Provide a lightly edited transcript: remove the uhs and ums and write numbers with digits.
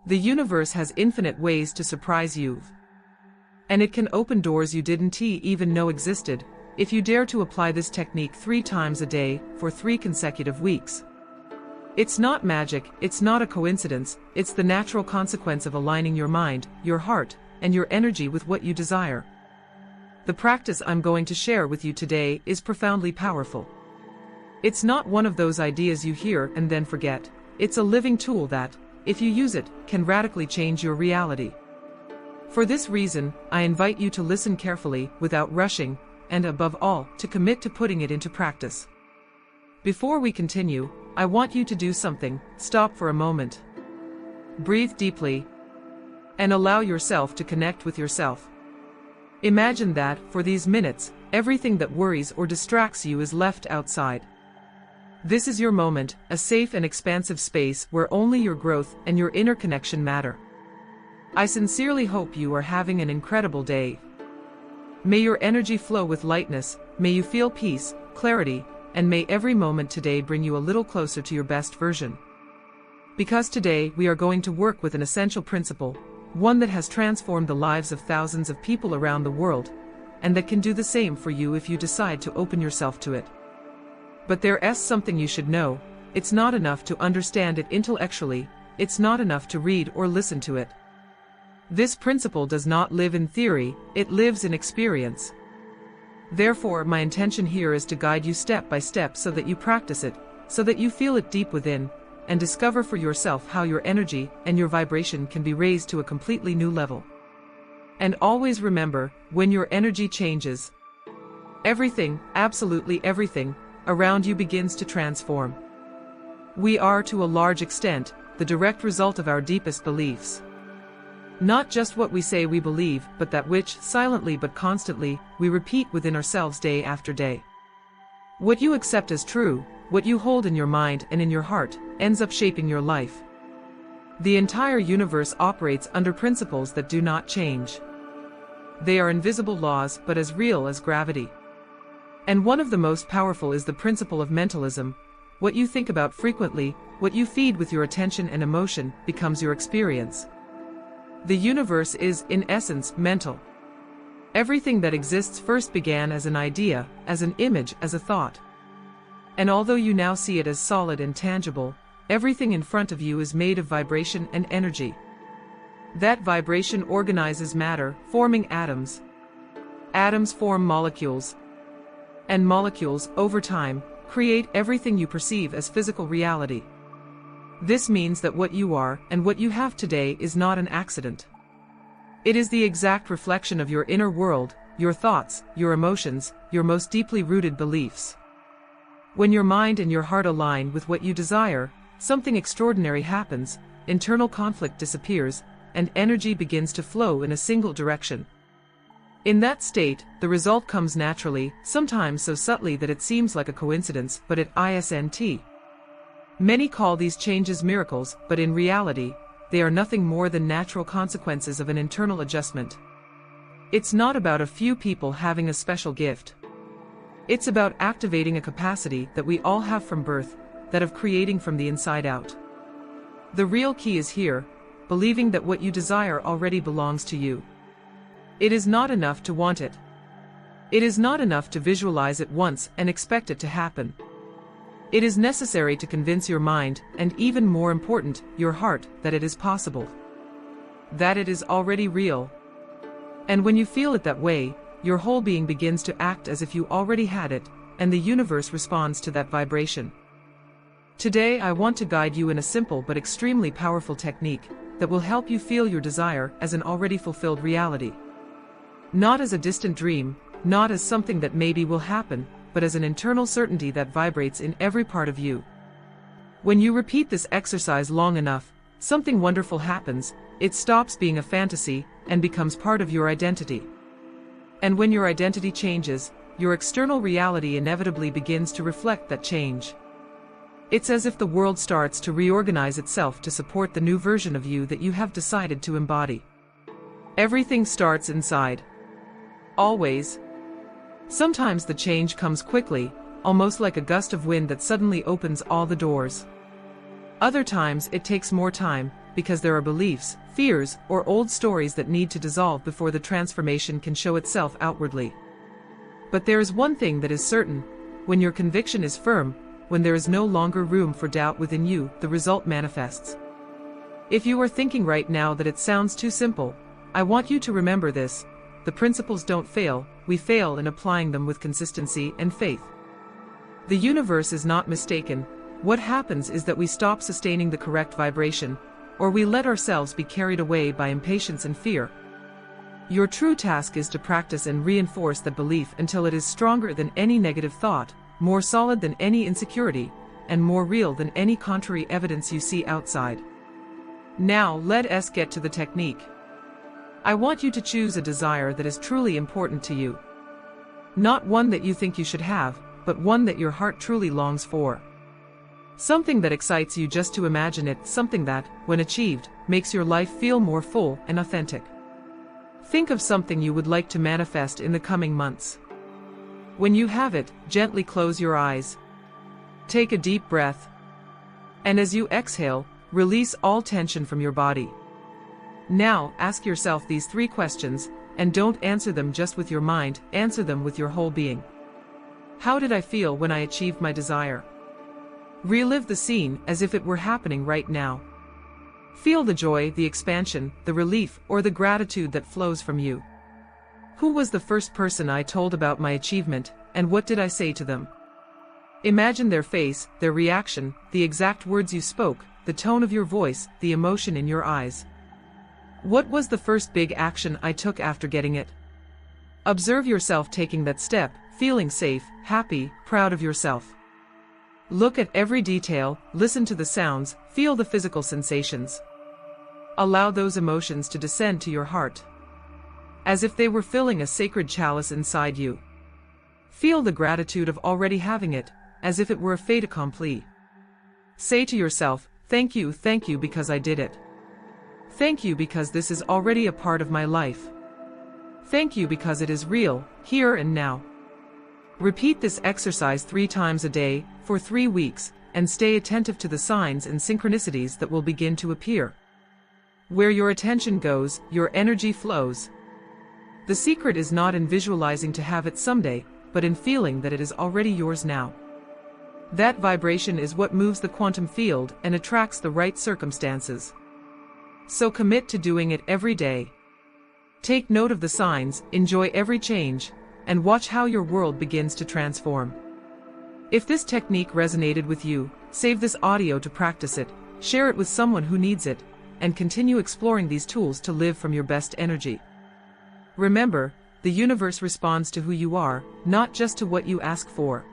The universe has infinite ways to surprise you. And it can open doors you didn't even know existed, if you dare to apply this technique 3 times a day, for 3 consecutive weeks. It's not magic, it's not a coincidence, it's the natural consequence of aligning your mind, your heart, and your energy with what you desire. The practice I'm going to share with you today is profoundly powerful. It's not one of those ideas you hear and then forget. It's a living tool that, if you use it, can radically change your reality. For this reason, I invite you to listen carefully, without rushing, and above all, to commit to putting it into practice. Before we continue, I want you to do something. Stop for a moment. Breathe deeply, and allow yourself to connect with yourself. Imagine that, for these minutes, everything that worries or distracts you is left outside. This is your moment, a safe and expansive space where only your growth and your inner connection matter. I sincerely hope you are having an incredible day. May your energy flow with lightness, may you feel peace, clarity, and may every moment today bring you a little closer to your best version. Because today we are going to work with an essential principle, one that has transformed the lives of thousands of people around the world, and that can do the same for you if you decide to open yourself to it. But there's something you should know: it's not enough to understand it intellectually, it's not enough to read or listen to it. This principle does not live in theory, it lives in experience. Therefore, my intention here is to guide you step by step so that you practice it, so that you feel it deep within, and discover for yourself how your energy and your vibration can be raised to a completely new level. And always remember, when your energy changes, everything, absolutely everything, around you begins to transform. We are, to a large extent, the direct result of our deepest beliefs. Not just what we say we believe, but that which, silently but constantly, we repeat within ourselves day after day. What you accept as true, what you hold in your mind and in your heart, ends up shaping your life. The entire universe operates under principles that do not change. They are invisible laws, but as real as gravity. And one of the most powerful is the principle of mentalism. What you think about frequently, what you feed with your attention and emotion, becomes your experience. The universe is, in essence, mental. Everything that exists first began as an idea, as an image, as a thought. And although you now see it as solid and tangible, everything in front of you is made of vibration and energy. That vibration organizes matter, forming atoms. Atoms form molecules. And molecules, over time, create everything you perceive as physical reality. This means that what you are and what you have today is not an accident. It is the exact reflection of your inner world, your thoughts, your emotions, your most deeply rooted beliefs. When your mind and your heart align with what you desire, something extraordinary happens, internal conflict disappears, and energy begins to flow in a single direction. In that state, the result comes naturally, sometimes so subtly that it seems like a coincidence, but it isn't. Many call these changes miracles, but in reality, they are nothing more than natural consequences of an internal adjustment. It's not about a few people having a special gift. It's about activating a capacity that we all have from birth, that of creating from the inside out. The real key is here, believing that what you desire already belongs to you. It is not enough to want it. It is not enough to visualize it once and expect it to happen. It is necessary to convince your mind, and even more important, your heart, that it is possible. That it is already real. And when you feel it that way, your whole being begins to act as if you already had it, and the universe responds to that vibration. Today I want to guide you in a simple but extremely powerful technique that will help you feel your desire as an already fulfilled reality. Not as a distant dream, not as something that maybe will happen, but as an internal certainty that vibrates in every part of you. When you repeat this exercise long enough, something wonderful happens. It stops being a fantasy and becomes part of your identity. And when your identity changes, your external reality inevitably begins to reflect that change. It's as if the world starts to reorganize itself to support the new version of you that you have decided to embody. Everything starts inside. Always. Sometimes the change comes quickly, almost like a gust of wind that suddenly opens all the doors. Other times it takes more time, because there are beliefs, fears, or old stories that need to dissolve before the transformation can show itself outwardly. But there is one thing that is certain: when your conviction is firm, when there is no longer room for doubt within you, the result manifests. If you are thinking right now that it sounds too simple, I want you to remember this: the principles don't fail, we fail in applying them with consistency and faith. The universe is not mistaken. What happens is that we stop sustaining the correct vibration, or we let ourselves be carried away by impatience and fear. Your true task is to practice and reinforce that belief until it is stronger than any negative thought, more solid than any insecurity, and more real than any contrary evidence you see outside. Now let us get to the technique. I want you to choose a desire that is truly important to you. Not one that you think you should have, but one that your heart truly longs for. Something that excites you just to imagine it, something that, when achieved, makes your life feel more full and authentic. Think of something you would like to manifest in the coming months. When you have it, gently close your eyes. Take a deep breath. And as you exhale, release all tension from your body. Now, ask yourself these 3 questions, and don't answer them just with your mind, answer them with your whole being. How did I feel when I achieved my desire? Relive the scene as if it were happening right now. Feel the joy, the expansion, the relief, or the gratitude that flows from you. Who was the first person I told about my achievement, and what did I say to them? Imagine their face, their reaction, the exact words you spoke, the tone of your voice, the emotion in your eyes. What was the first big action I took after getting it? Observe yourself taking that step, feeling safe, happy, proud of yourself. Look at every detail, listen to the sounds, feel the physical sensations. Allow those emotions to descend to your heart, as if they were filling a sacred chalice inside you. Feel the gratitude of already having it, as if it were a fait accompli. Say to yourself, thank you because I did it. Thank you because this is already a part of my life. Thank you because it is real, here and now. Repeat this exercise 3 times a day, for 3 weeks, and stay attentive to the signs and synchronicities that will begin to appear. Where your attention goes, your energy flows. The secret is not in visualizing to have it someday, but in feeling that it is already yours now. That vibration is what moves the quantum field and attracts the right circumstances. So commit to doing it every day. Take note of the signs, enjoy every change, and watch how your world begins to transform. If this technique resonated with you, save this audio to practice it, share it with someone who needs it, and continue exploring these tools to live from your best energy. Remember, the universe responds to who you are, not just to what you ask for.